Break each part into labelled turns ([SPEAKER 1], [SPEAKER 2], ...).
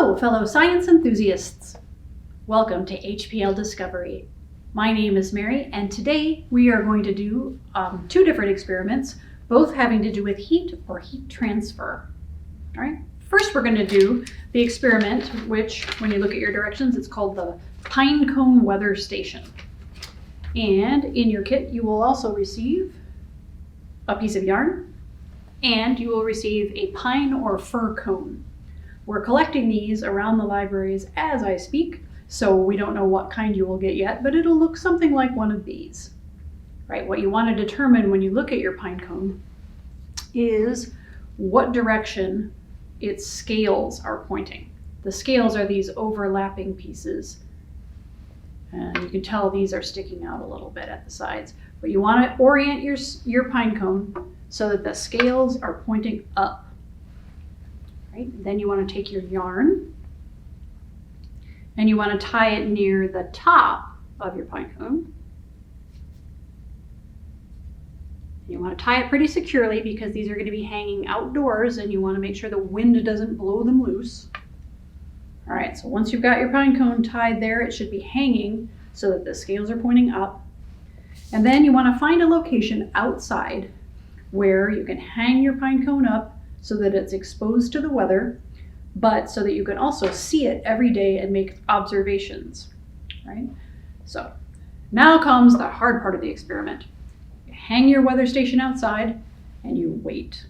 [SPEAKER 1] Hello, fellow science enthusiasts. Welcome to HPL Discovery. My name is Mary, and today we are going to do two different experiments, both having to do with heat or heat transfer. All right. First, we're going to do the experiment, which, when you look at your directions, it's called the Pinecone Weather Station. And in your kit, you will also receive a piece of yarn, and you will receive a pine or fir cone. We're collecting these around the libraries as I speak, so we don't know what kind you will get yet, but it'll look something like one of these. Right? What you want to determine when you look at your pine cone is what direction its scales are pointing. The scales are these overlapping pieces, and you can tell these are sticking out a little bit at the sides. But you want to orient your pine cone so that the scales are pointing up. Right? Then you want to take your yarn and you want to tie it near the top of your pine cone. You want to tie it pretty securely because these are going to be hanging outdoors and you want to make sure the wind doesn't blow them loose. All right, so once you've got your pine cone tied there, it should be hanging so that the scales are pointing up. And then you want to find a location outside where you can hang your pine cone up so that it's exposed to the weather, but so that you can also see it every day and make observations, right? So now comes the hard part of the experiment. You hang your weather station outside and you wait.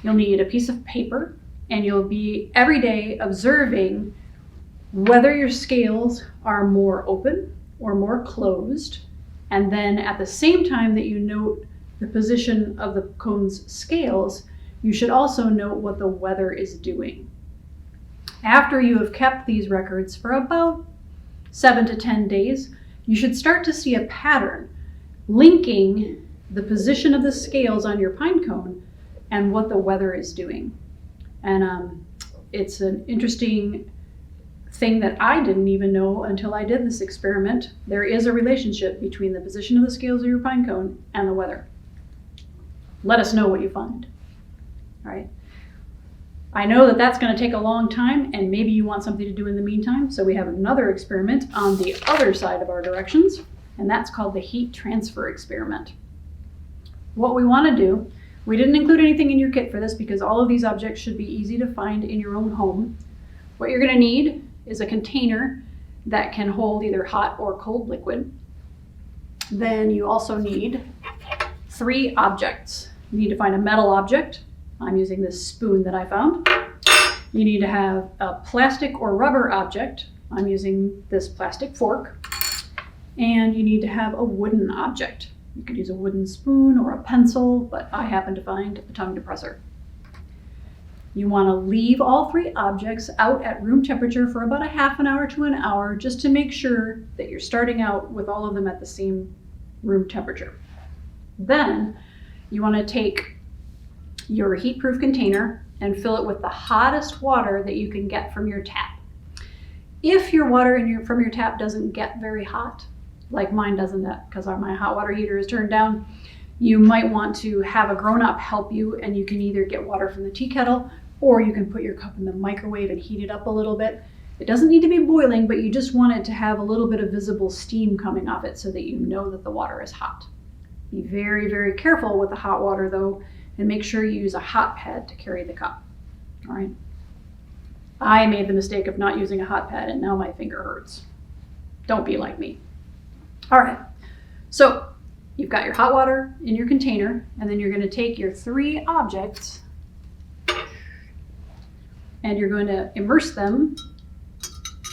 [SPEAKER 1] You'll need a piece of paper and you'll be every day observing whether your scales are more open or more closed. And then at the same time that you note the position of the cone's scales, you should also note what the weather is doing. After you have kept these records for about 7 to 10 days, you should start to see a pattern linking the position of the scales on your pine cone and what the weather is doing. And it's an interesting thing that I didn't even know until I did this experiment. There is a relationship between the position of the scales of your pine cone and the weather. Let us know what you find. All right. I know that that's going to take a long time, and maybe you want something to do in the meantime, so we have another experiment on the other side of our directions, and that's called the heat transfer experiment. What we want to do, we didn't include anything in your kit for this because all of these objects should be easy to find in your own home. What you're going to need is a container that can hold either hot or cold liquid. Then you also need 3 objects. You need to find a metal object. I'm using this spoon that I found. You need to have a plastic or rubber object. I'm using this plastic fork. And you need to have a wooden object. You could use a wooden spoon or a pencil, but I happen to find a tongue depressor. You want to leave all 3 objects out at room temperature for about a half an hour to an hour, just to make sure that you're starting out with all of them at the same room temperature. Then you want to take your heat-proof container and fill it with the hottest water that you can get from your tap. If your water from your tap doesn't get very hot, like mine doesn't, because my hot water heater is turned down, you might want to have a grown-up help you, and you can either get water from the tea kettle or you can put your cup in the microwave and heat it up a little bit. It doesn't need to be boiling, but you just want it to have a little bit of visible steam coming off it so that you know that the water is hot. Be very, very careful with the hot water though, and make sure you use a hot pad to carry the cup. All right. I made the mistake of not using a hot pad and now my finger hurts. Don't be like me. All right. So you've got your hot water in your container, and then you're going to take your 3 objects and you're going to immerse them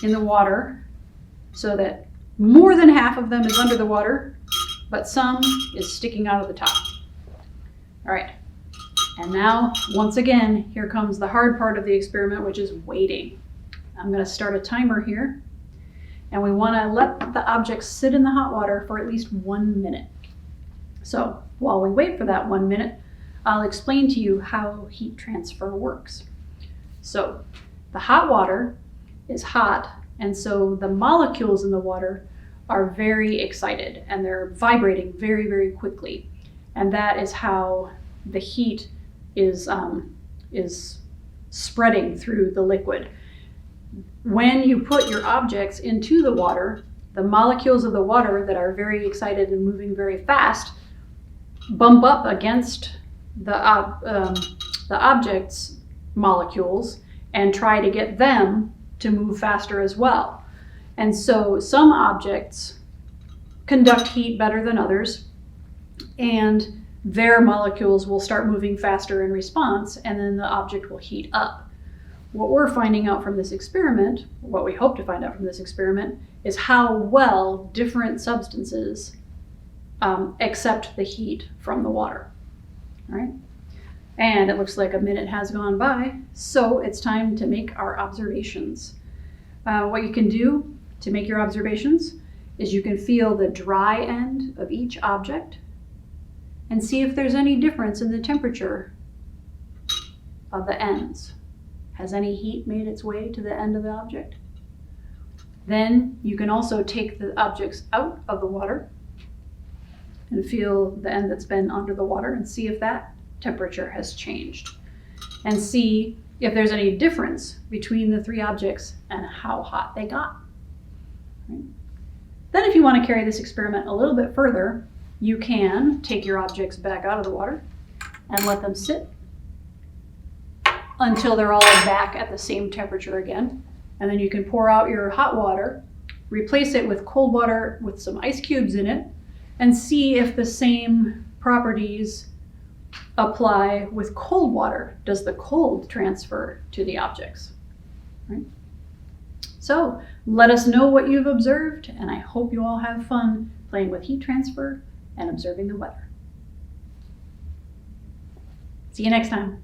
[SPEAKER 1] in the water so that more than half of them is under the water, but some is sticking out of the top. All right. And now, once again, here comes the hard part of the experiment, which is waiting. I'm going to start a timer here, and we want to let the objects sit in the hot water for at least 1 minute. So while we wait for that 1 minute, I'll explain to you how heat transfer works. So the hot water is hot, and so the molecules in the water are very excited, and they're vibrating very, very quickly. And that is how the heat is spreading through the liquid. when you put your objects into the water, the molecules of the water that are very excited and moving very fast bump up against the object's molecules and try to get them to move faster as well. And so some objects conduct heat better than others, and their molecules will start moving faster in response, and then the object will heat up. What we're finding out from this experiment, what we hope to find out from this experiment, is how well different substances accept the heat from the water. All right? And it looks like a minute has gone by, so it's time to make our observations. What you can do to make your observations is you can feel the dry end of each object and see if there's any difference in the temperature of the ends. Has any heat made its way to the end of the object? Then you can also take the objects out of the water and feel the end that's been under the water and see if that temperature has changed, and see if there's any difference between the three objects and how hot they got. Right? Then if you want to carry this experiment a little bit further, you can take your objects back out of the water and let them sit until they're all back at the same temperature again. And then you can pour out your hot water, replace it with cold water with some ice cubes in it, and see if the same properties apply with cold water. Does the cold transfer to the objects? Right? So let us know what you've observed, and I hope you all have fun playing with heat transfer and observing the weather. See you next time.